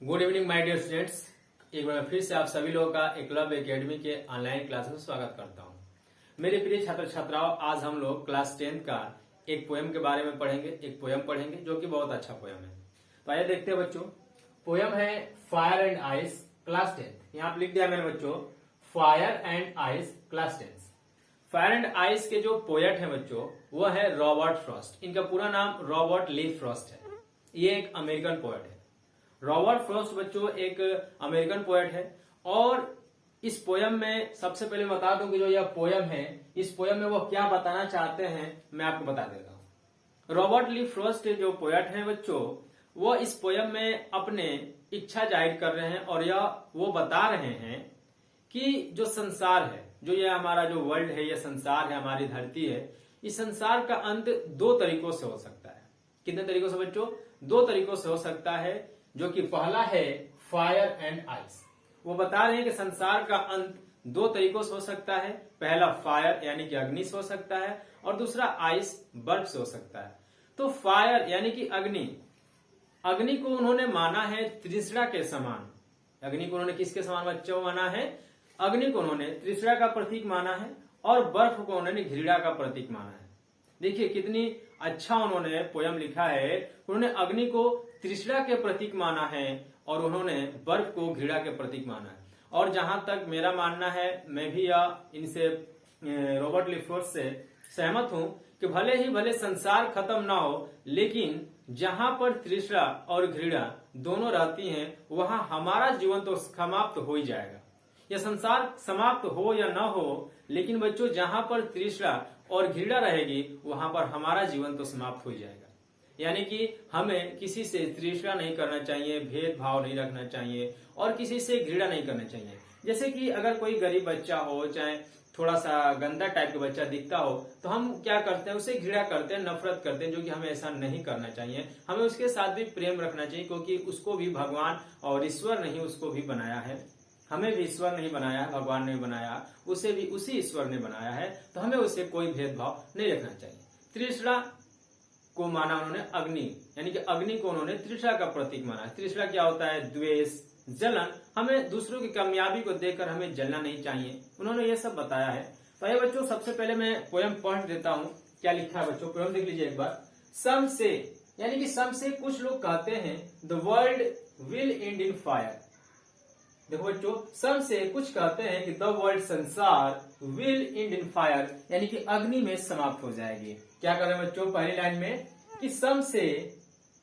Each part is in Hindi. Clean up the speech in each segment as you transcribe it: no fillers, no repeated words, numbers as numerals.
Good evening my dear students. एक बार फिर से आप सभी लोगों का एकलव्य एकेडमी के ऑनलाइन क्लास में स्वागत करता हूं। मेरे प्रिय छात्र छात्राओं, आज हम लोग क्लास 10 का एक पोयम के बारे में पढ़ेंगे। एक पोयम पढ़ेंगे जो कि बहुत अच्छा पोयम है। तो आइए देखते हैं बच्चों। पोयम है फायर एंड आइस क्लास 10। यहाँ पे लिख दिया मैंने बच्चों, fire and ice class 10। Fire and ice के जो पोएट है बच्चों, वो है रॉबर्ट फ्रॉस्ट। इनका पूरा नाम रॉबर्ट ली फ्रॉस्ट है। ये एक अमेरिकन पोएट है। रॉबर्ट फ्रॉस्ट बच्चों एक अमेरिकन पोएट है। और इस पोयम में सबसे पहले बता दूं कि जो यह पोयम है, इस पोयम में वो क्या बताना चाहते हैं मैं आपको बता देता हूं। रॉबर्ट ली फ्रॉस्ट जो पोएट है बच्चों, वो इस पोयम में अपने इच्छा जाहिर कर रहे हैं और यह वो बता रहे हैं कि जो संसार है, जो ये हमारा जो वर्ल्ड है, ये संसार है, हमारी धरती है, इस संसार का अंत दो तरीकों से हो सकता है। कितने तरीकों से बच्चों? दो तरीकों से हो सकता है, जो कि पहला है फायर एंड आइस। वो बता रहे हैं कि संसार का अंत दो तरीकों से हो सकता है। पहला फायर यानी कि अग्नि से हो सकता है, और दूसरा आइस बर्फ से हो सकता है। तो फायर यानी कि अग्नि को उन्होंने माना है त्रिशरा के समान। अग्नि को उन्होंने किसके समान बच्चों माना है? अग्नि को उन्होंने त्रिशरा का प्रतीक माना है, और बर्फ को उन्होंने घृणा का प्रतीक माना है। देखिए कितनी अच्छा उन्होंने पोयम लिखा है। उन्होंने अग्नि को त्रिशरा के प्रतीक माना है और उन्होंने बर्फ को घृणा के प्रतीक माना है। और जहां तक मेरा मानना है, मैं भी इनसे रॉबर्ट ली फ्रॉस्ट से सहमत हूं कि भले संसार खत्म ना हो, लेकिन जहां पर त्रिशरा और घृणा दोनों रहती हैं, वहां हमारा जीवन तो समाप्त हो ही जाएगा। यह संसार समाप्त हो या ना हो, लेकिन बच्चों जहां पर त्रिशरा और घृणा रहेगी, वहां पर हमारा जीवन तो समाप्त हो जाएगा। यानी कि हमें किसी से त्रिशरा नहीं करना चाहिए, भेदभाव नहीं रखना चाहिए, और किसी से घृणा नहीं करना चाहिए। जैसे कि अगर कोई गरीब बच्चा हो, चाहे थोड़ा सा गंदा टाइप का बच्चा दिखता हो, तो हम क्या करते हैं? उसे घृणा करते हैं, नफरत करते हैं, जो कि हमें ऐसा नहीं करना चाहिए। हमें उसके साथ भी प्रेम रखना चाहिए, क्योंकि उसको भी भगवान और ईश्वर ने ही उसको भी बनाया है। हमें भी ईश्वर नहीं बनाया है, भगवान ने बनाया, उसे भी उसी ईश्वर ने बनाया है। तो हमें उससे कोई भेदभाव नहीं रखना चाहिए। त्रिशरा को माना उन्होंने अग्नि, यानी कि अग्नि को उन्होंने त्रिशरा का प्रतीक माना। त्रिशरा क्या होता है? द्वेष, जलन। हमें दूसरों की कामयाबी को देखकर हमें जलना नहीं चाहिए। उन्होंने ये सब बताया है। तो ये बच्चों, सबसे पहले मैं पोयम पढ़ देता हूँ। क्या लिखा है बच्चों? पोयम देख लीजिए एक बार। सम से, यानी कि सम से कुछ लोग कहते हैं, the world will and in fire. देखो बच्चों, सम से कुछ कहते हैं कि द वर्ल्ड, संसार, विल एंड इन फायर, यानी कि अग्नि में समाप्त हो जाएगी। क्या कर रहे हैं बच्चों? पहली लाइन में कि सम से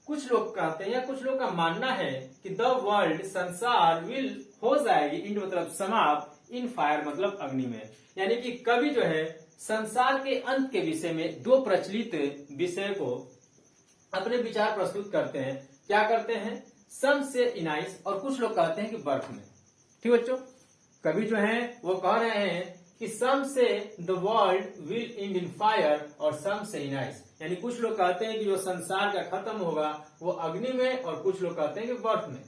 कुछ लोग कहते हैं, या कुछ लोग का मानना है कि द वर्ल्ड, संसार, विल हो जाएगी, इंड मतलब समाप्त, इन फायर मतलब अग्नि में। यानी कि कवि जो है संसार के अंत के विषय में दो प्रचलित विषय को अपने विचार प्रस्तुत करते हैं। क्या करते हैं? सम से इन आइस, और कुछ लोग कहते हैं कि बर्फ में। ठीक बच्चों, कवि जो है वो कह रहे हैं कि सम से the world will and in fire, और सम से इन आइस, यानी कुछ लोग कहते हैं कि जो संसार का खत्म होगा वो अग्नि में, और कुछ लोग कहते हैं कि बर्फ में।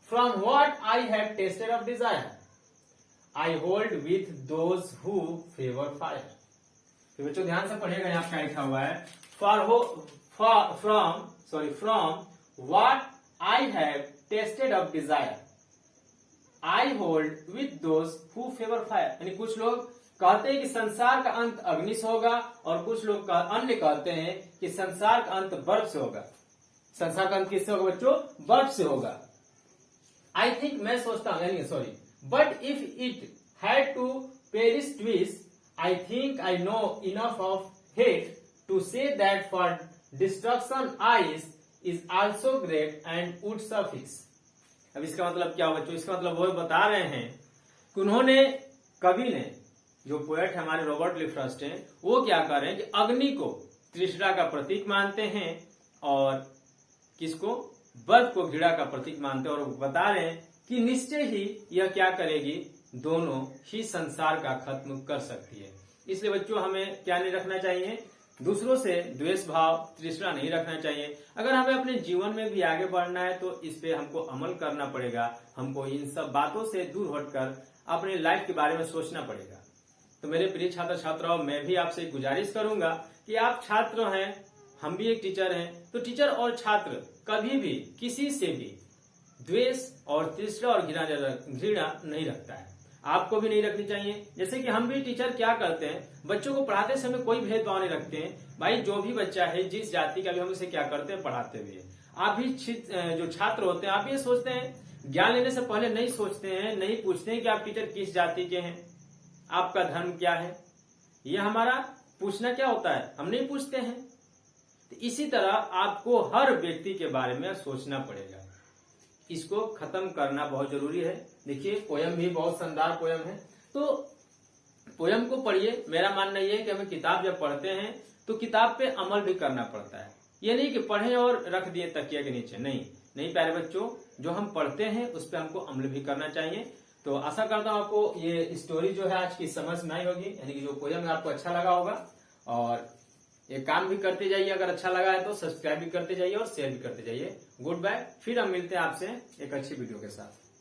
From what I have tested of desire, I hold with those who favour fire. तो बच्चों ध्यान से पढ़िएगा, यहाँ क्या लिखा हुआ है। From what I have tested of desire, I hold with those who favour fire. यानी कुछ लोग कहते हैं कि संसार का अंत अग्नि से होगा, और कुछ लोग अन्य कहते हैं कि संसार का अंत बर्फ से होगा। संसार का अंत किससे होगा बच्चों? बर्फ से होगा। आई थिंक, मैं सोचता हूं, but if it had to perish twice, I think I know enough of hate to say that for destruction ice is also great and would suffice. अब इसका मतलब क्या बच्चों? इसका मतलब वो बता रहे हैं कि उन्होंने, कवि ने, जो पोएट है हमारे रॉबर्ट ली फ्रॉस्ट हैं, वो क्या कर रहे हैं कि अग्नि को त्रिशरा का प्रतीक मानते हैं, और किसको? बर्फ को घृणा का प्रतीक मानते हैं। और बता रहे हैं कि निश्चय ही यह क्या करेगी? दोनों ही संसार का खत्म कर सकती है। इसलिए बच्चों हमें क्या नहीं रखना चाहिए? दूसरों से द्वेष भाव, तृष्णा नहीं रखना चाहिए। अगर हमें अपने जीवन में भी आगे बढ़ना है तो इस पे हमको अमल करना पड़ेगा। हमको इन सब बातों से दूर हटकर अपने लाइफ के बारे में सोचना पड़ेगा। तो मेरे प्रिय छात्र छात्राओं, मैं भी आपसे गुजारिश करूंगा कि आप छात्र हैं, हम भी एक टीचर हैं, तो टीचर और छात्र कभी भी किसी से भी द्वेष और तीसरा और घृणा नहीं रखता है। आपको भी नहीं रखनी चाहिए। जैसे कि हम भी टीचर क्या करते हैं, बच्चों को पढ़ाते समय कोई भेदभाव नहीं रखते हैं। भाई जो भी बच्चा है जिस जाति का भी, हम उसे क्या करते हैं, पढ़ाते हुए। आप भी जो छात्र होते हैं, आप ये सोचते हैं, ज्ञान लेने से पहले नहीं सोचते हैं, नहीं पूछते हैं कि आप टीचर किस जाति के हैं, आपका धर्म क्या है। ये हमारा पूछना क्या होता है, हम नहीं पूछते हैं। तो इसी तरह आपको हर व्यक्ति के बारे में सोचना पड़ेगा। इसको खत्म करना बहुत जरूरी है। देखिए पोयम भी बहुत शानदार पोयम है, तो पोयम को पढ़िए। मेरा मानना यह है कि हमें किताब जब पढ़ते हैं तो किताब पे अमल भी करना पड़ता है। ये नहीं कि पढ़े और रख दिए तकिया के नीचे, नहीं प्यारे बच्चों, जो हम पढ़ते हैं उस पर हमको अमल भी करना चाहिए। तो आशा करता हूँ आपको ये स्टोरी जो है आज की समझ में आई होगी, यानी कि जो पोयम है आपको अच्छा लगा होगा। और ये काम भी करते जाइए, अगर अच्छा लगा है तो सब्सक्राइब भी करते जाइए और शेयर भी करते जाइए। गुड बाय, फिर हम मिलते हैं आपसे एक अच्छी वीडियो के साथ।